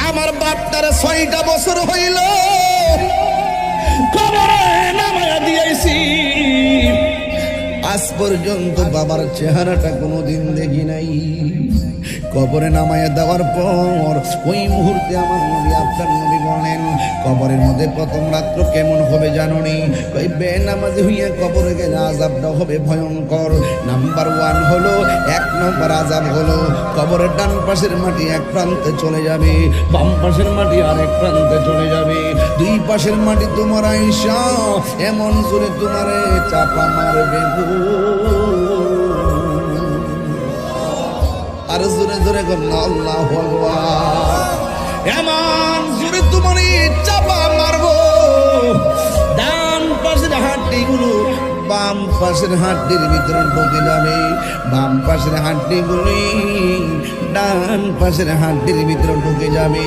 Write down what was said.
আমার বাপটার 6টা বছর হইল কবরে নামায়া দিয়েছি, আজ পর্যন্ত বাবার চেহারাটা কোনোদিন দেখি নাই। কবরে নামায়া দেওয়ার পর ওই মুহূর্তে আমার নবী, আপনার নবী বলেন, কবরের মধ্যে প্রথম রাত্র কেমন হবে জানোনি? ওই বেনামাজি হইয়া কবরে গেলে আযাবটা হবে ভয়ঙ্কর। নাম্বার 1 হলো, 1 নম্বর আযাব হলো কবরের ডান পাশের মাটি এক প্রান্তে চলে যাবে, বাম পাশের মাটি আরেক প্রান্তে চলে যাবে। 2 পাশের মাটি তোমার আইসা এমন জোরে তোমারে চাপা মারবে গো। আর জোরে জোরে করুন আল্লাহু আকবার। এমন জোরে তোমার চাপা মারবো, ডান পাশের হাড্ডিগুলো বাম পাশের হাড্ডির ভিতরে ঢুকে যাবে, বাম পাশের হাড্ডিগুলি ডান পাশের হাড্ডির ভিতরে ঢুকে যাবে।